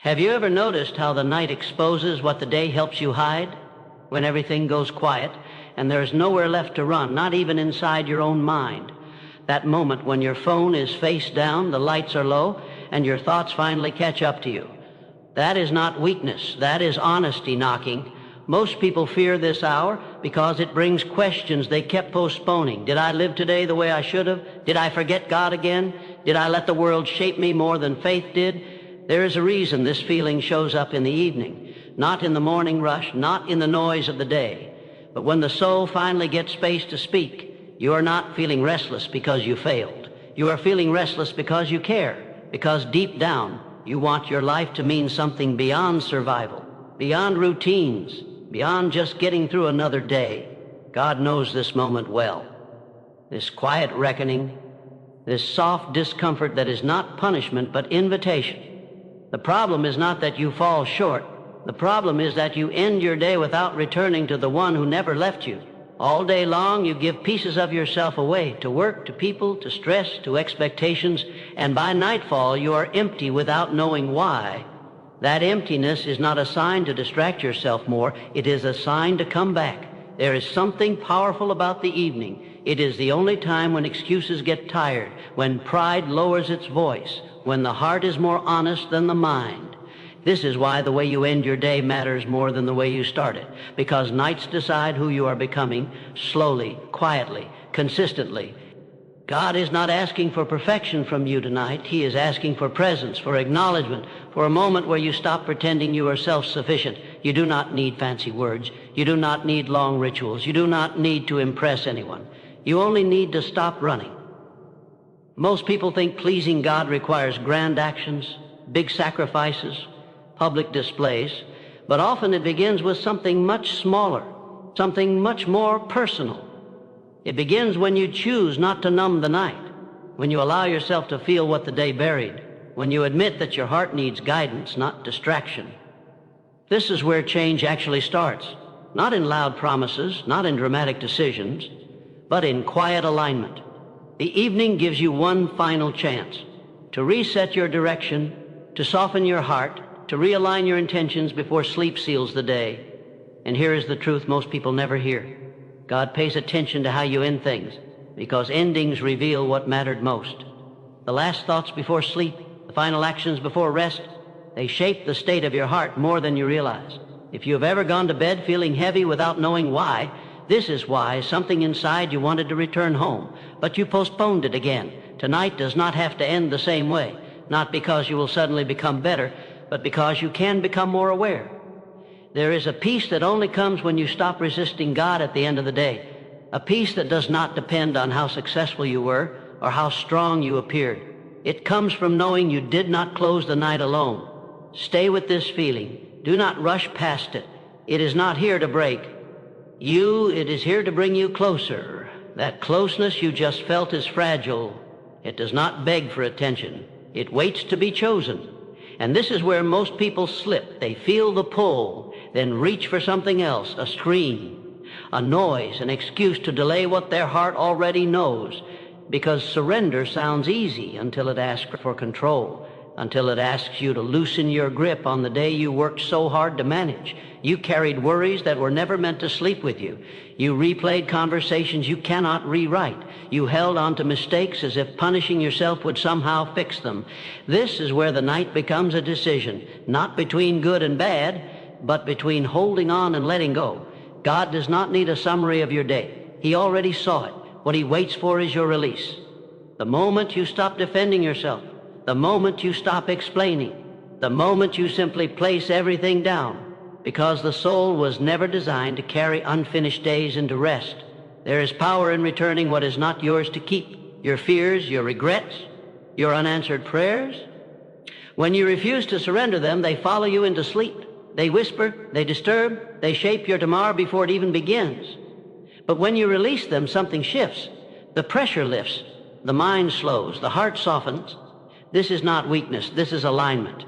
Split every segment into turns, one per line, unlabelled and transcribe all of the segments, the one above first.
Have you ever noticed how the night exposes what the day helps you hide? When everything goes quiet and there's nowhere left to run, not even inside your own mind. That moment when your phone is face down, the lights are low, and your thoughts finally catch up to you. That is not weakness, that is honesty knocking. Most people fear this hour because it brings questions they kept postponing. Did I live today the way I should have? Did I forget God again? Did I let the world shape me more than faith did? There is a reason this feeling shows up in the evening, not in the morning rush, not in the noise of the day. But when the soul finally gets space to speak, you are not feeling restless because you failed. You are feeling restless because you care, because deep down you want your life to mean something beyond survival, beyond routines, beyond just getting through another day. God knows this moment well. This quiet reckoning, this soft discomfort that is not punishment but invitation. The problem is not that you fall short. The problem is that you end your day without returning to the one who never left you. All day long you give pieces of yourself away, to work, to people, to stress, to expectations, and by nightfall you are empty without knowing why. That emptiness is not a sign to distract yourself more. It is a sign to come back. There is something powerful about the evening. It is the only time when excuses get tired, when pride lowers its voice, when the heart is more honest than the mind. This is why the way you end your day matters more than the way you start it, because nights decide who you are becoming, slowly, quietly, consistently. God is not asking for perfection from you tonight. He is asking for presence, for acknowledgement, for a moment where you stop pretending you are self-sufficient. You do not need fancy words. You do not need long rituals. You do not need to impress anyone. You only need to stop running. Most people think pleasing God requires grand actions, big sacrifices, public displays, but often it begins with something much smaller, something much more personal. It begins when you choose not to numb the night, when you allow yourself to feel what the day buried, when you admit that your heart needs guidance, not distraction. This is where change actually starts, not in loud promises, not in dramatic decisions, but in quiet alignment. The evening gives you one final chance to reset your direction, to soften your heart, to realign your intentions before sleep seals the day. And here is the truth most people never hear. God pays attention to how you end things, because endings reveal what mattered most. The last thoughts before sleep, the final actions before rest, they shape the state of your heart more than you realize. If you have ever gone to bed feeling heavy without knowing why, this is why. Something inside you wanted to return home, but you postponed it again. Tonight does not have to end the same way, not because you will suddenly become better, but because you can become more aware. There is a peace that only comes when you stop resisting God at the end of the day, a peace that does not depend on how successful you were or how strong you appeared. It comes from knowing you did not close the night alone. Stay with this feeling. Do not rush past it. It is not here to break you. It is here to bring you closer. That closeness you just felt is fragile. It does not beg for attention. It waits to be chosen. And this is where most people slip. They feel the pull, then reach for something else, a screen, a noise, an excuse to delay what their heart already knows, because surrender sounds easy until it asks for control, until it asks you to loosen your grip on the day you worked so hard to manage. You carried worries that were never meant to sleep with you. You replayed conversations you cannot rewrite. You held on to mistakes as if punishing yourself would somehow fix them. This is where the night becomes a decision, not between good and bad, but between holding on and letting go. God does not need a summary of your day. He already saw it. What he waits for is your release. The moment you stop defending yourself, the moment you stop explaining, the moment you simply place everything down, because the soul was never designed to carry unfinished days into rest. There is power in returning what is not yours to keep, your fears, your regrets, your unanswered prayers. When you refuse to surrender them, they follow you into sleep. They whisper, they disturb, they shape your tomorrow before it even begins. But when you release them, something shifts. The pressure lifts, the mind slows, the heart softens. This is not weakness, this is alignment.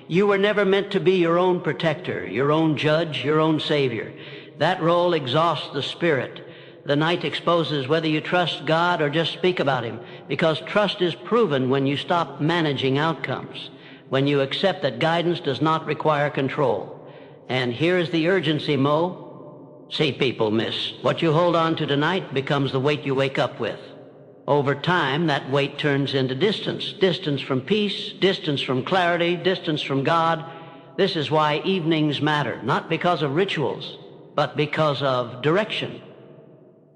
You were never meant to be your own protector, your own judge, your own savior. That role exhausts the spirit. The night exposes whether you trust God or just speak about him, because trust is proven when you stop managing outcomes. when you accept that guidance does not require control. And here's the urgency, Mo. See, people, miss, what you hold on to tonight becomes the weight you wake up with. Over time, that weight turns into distance. Distance from peace, distance from clarity, distance from God. This is why evenings matter, not because of rituals, but because of direction.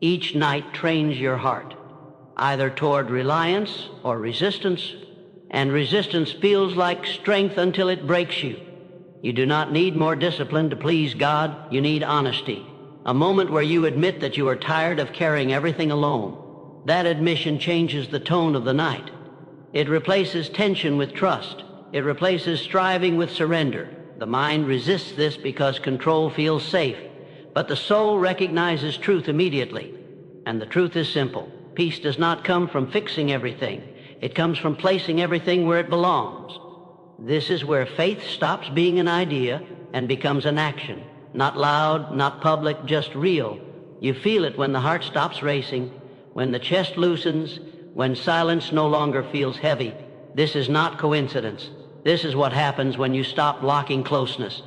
Each night trains your heart, either toward reliance or resistance, and resistance feels like strength until it breaks you. You do not need more discipline to please God. You need honesty, a moment where you admit that you are tired of carrying everything alone. That admission changes the tone of the night. It replaces tension with trust. It replaces striving with surrender. The mind resists this because control feels safe, but the soul recognizes truth immediately. And the truth is simple. Peace does not come from fixing everything. It comes from placing everything where it belongs. This is where faith stops being an idea and becomes an action. Not loud, not public, just real. You feel it when the heart stops racing, when the chest loosens, when silence no longer feels heavy. This is not coincidence. This is what happens when you stop blocking closeness.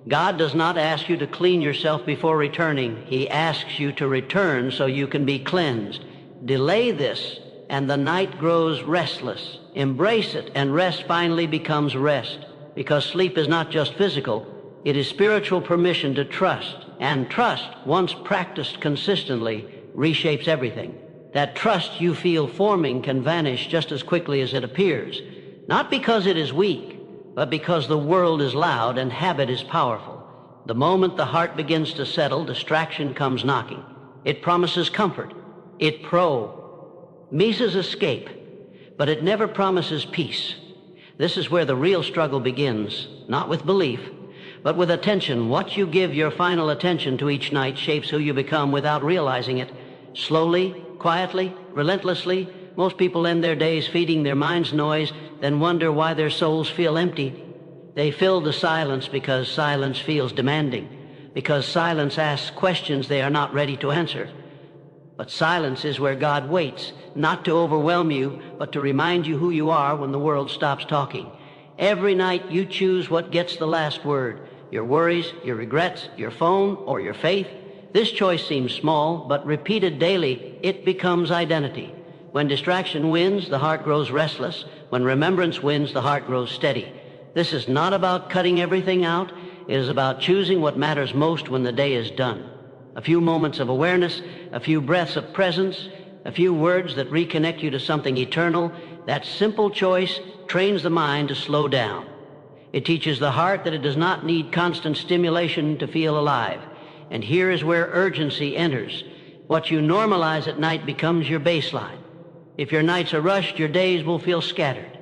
God does not ask you to clean yourself before returning. He asks you to return so you can be cleansed. Delay this, and the night grows restless. Embrace it, and rest finally becomes rest. Because sleep is not just physical, it is spiritual permission to trust. And trust, once practiced consistently, reshapes everything. That trust you feel forming can vanish just as quickly as it appears. Not because it is weak, but because the world is loud and habit is powerful. The moment the heart begins to settle, distraction comes knocking. It promises comfort. It promises escape, but it never promises peace. This is where the real struggle begins, not with belief, but with attention. What you give your final attention to each night shapes who you become without realizing it. Slowly, quietly, relentlessly, most people end their days feeding their minds noise, then wonder why their souls feel empty. They fill the silence because silence feels demanding, because silence asks questions they are not ready to answer. But silence is where God waits, not to overwhelm you, but to remind you who you are when the world stops talking. Every night you choose what gets the last word, your worries, your regrets, your phone, or your faith. This choice seems small, but repeated daily, it becomes identity. When distraction wins, the heart grows restless. When remembrance wins, the heart grows steady. This is not about cutting everything out. It is about choosing what matters most when the day is done. A few moments of awareness, a few breaths of presence, a few words that reconnect you to something eternal. That simple choice trains the mind to slow down. It teaches the heart that it does not need constant stimulation to feel alive. And here is where urgency enters. What you normalize at night becomes your baseline. If your nights are rushed, your days will feel scattered.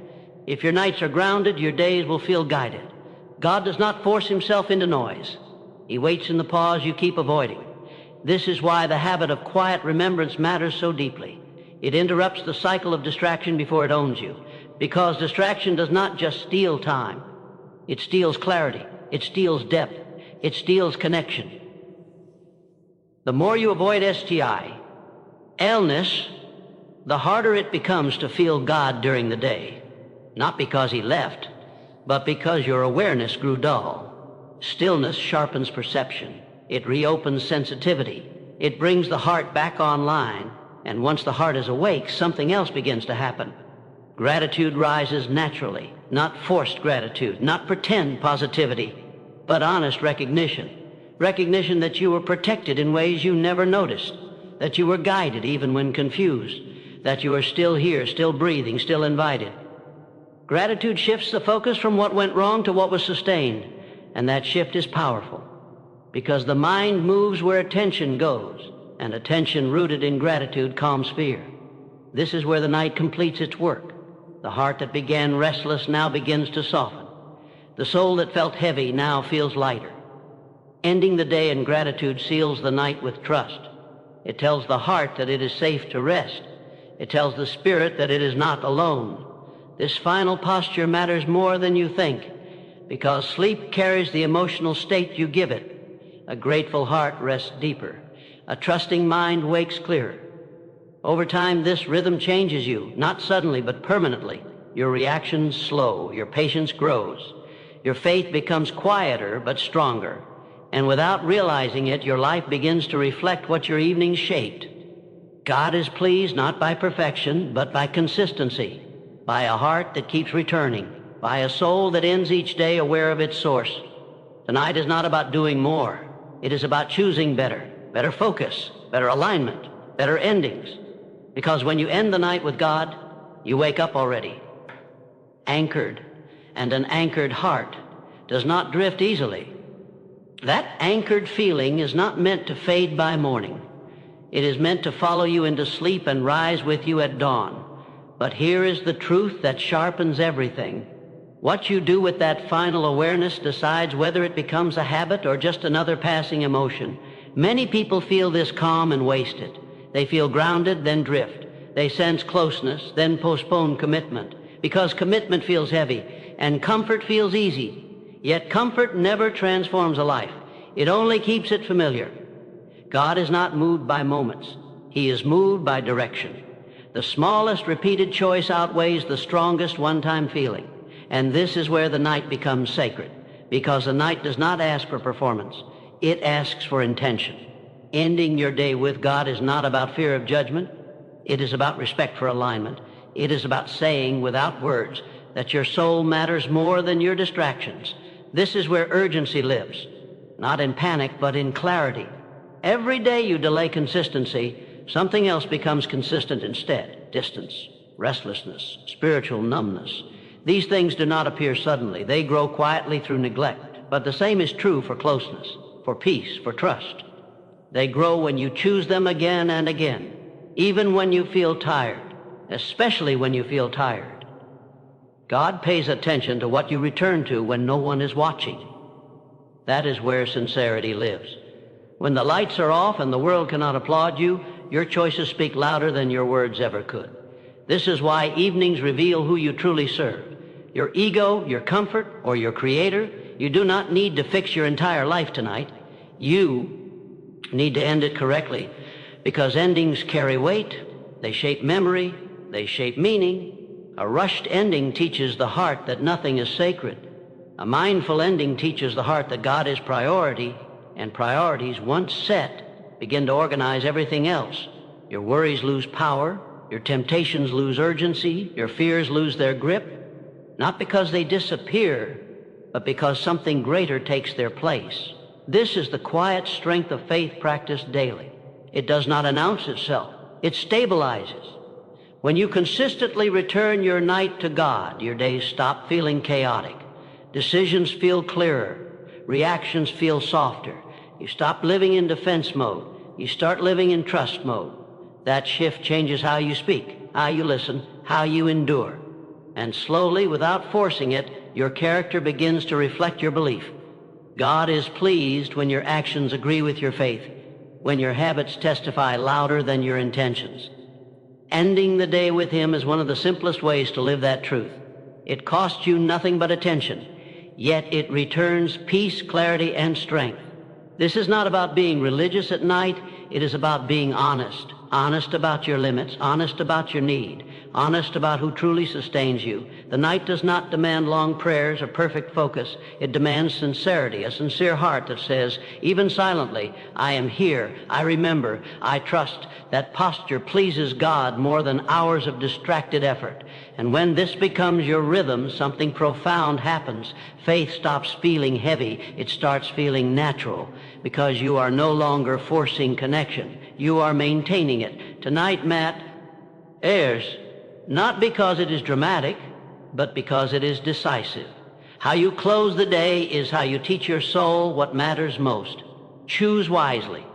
If your nights are grounded, your days will feel guided. God does not force himself into noise. He waits in the pause you keep avoiding. This is why the habit of quiet remembrance matters so deeply. It interrupts the cycle of distraction before it owns you. Because distraction does not just steal time. It steals clarity. It steals depth. It steals connection. The more you avoid STI, illness, the harder it becomes to feel God during the day. Not because he left, but because your awareness grew dull. Stillness sharpens perception. It reopens sensitivity. It brings the heart back online. And once the heart is awake, something else begins to happen. Gratitude rises naturally, not forced gratitude, not pretend positivity, but honest recognition. Recognition that you were protected in ways you never noticed, that you were guided even when confused, that you are still here, still breathing, still invited. Gratitude shifts the focus from what went wrong to what was sustained, and that shift is powerful, because the mind moves where attention goes, and attention rooted in gratitude calms fear. This is where the night completes its work. The heart that began restless now begins to soften. The soul that felt heavy now feels lighter. Ending the day in gratitude seals the night with trust. It tells the heart that it is safe to rest. It tells the spirit that it is not alone. This final posture matters more than you think, because sleep carries the emotional state you give it. A grateful heart rests deeper. A trusting mind wakes clearer. Over time, this rhythm changes you, not suddenly, but permanently. Your reactions slow. Your patience grows. Your faith becomes quieter but stronger. And without realizing it, your life begins to reflect what your evenings shaped. God is pleased not by perfection, but by consistency, by a heart that keeps returning, by a soul that ends each day aware of its source. Tonight is not about doing more. It is about choosing better, better focus, better alignment, better endings. Because when you end the night with God, you wake up already, anchored, and an anchored heart does not drift easily. That anchored feeling is not meant to fade by morning. It is meant to follow you into sleep and rise with you at dawn. But here is the truth that sharpens everything. What you do with that final awareness decides whether it becomes a habit or just another passing emotion. Many people feel this calm and waste it. They feel grounded, then drift. They sense closeness, then postpone commitment, because commitment feels heavy and comfort feels easy. Yet comfort never transforms a life. It only keeps it familiar. God is not moved by moments. He is moved by direction. The smallest repeated choice outweighs the strongest one-time feeling. And this is where the night becomes sacred, because the night does not ask for performance. It asks for intention. Ending your day with God is not about fear of judgment. It is about respect for alignment. It is about saying without words that your soul matters more than your distractions. This is where urgency lives, not in panic, but in clarity. Every day you delay consistency, something else becomes consistent instead. Distance, restlessness, spiritual numbness. These things do not appear suddenly. They grow quietly through neglect. But the same is true for closeness, for peace, for trust. They grow when you choose them again and again, even when you feel tired, especially when you feel tired. God pays attention to what you return to when no one is watching. That is where sincerity lives. When the lights are off and the world cannot applaud you, your choices speak louder than your words ever could. This is why evenings reveal who you truly serve. Your ego, your comfort, or your creator. You do not need to fix your entire life tonight. You need to end it correctly, because endings carry weight. They shape memory. They shape meaning. A rushed ending teaches the heart that nothing is sacred. A mindful ending teaches the heart that God is priority, and priorities, once set, begin to organize everything else. Your worries lose power. Your temptations lose urgency. Your fears lose their grip, not because they disappear, but because something greater takes their place. This is the quiet strength of faith practiced daily. It does not announce itself. It stabilizes. When you consistently return your night to God, your days stop feeling chaotic. Decisions feel clearer. Reactions feel softer. You stop living in defense mode. You start living in trust mode. That shift changes how you speak, how you listen, how you endure. And slowly, without forcing it, your character begins to reflect your belief. God is pleased when your actions agree with your faith, when your habits testify louder than your intentions. Ending the day with Him is one of the simplest ways to live that truth. It costs you nothing but attention, yet it returns peace, clarity, and strength. This is not about being religious at night. It is about being honest. Honest about your limits, honest about your need, honest about who truly sustains you. The night does not demand long prayers or perfect focus. It demands sincerity, a sincere heart that says, even silently, I am here, I remember, I trust. That posture pleases God more than hours of distracted effort. And when this becomes your rhythm, something profound happens. Faith stops feeling heavy. It starts feeling natural, because you are no longer forcing connection. You are maintaining it. Tonight, Matt, airs not because it is dramatic, but because it is decisive. How you close the day is how you teach your soul what matters most. Choose wisely.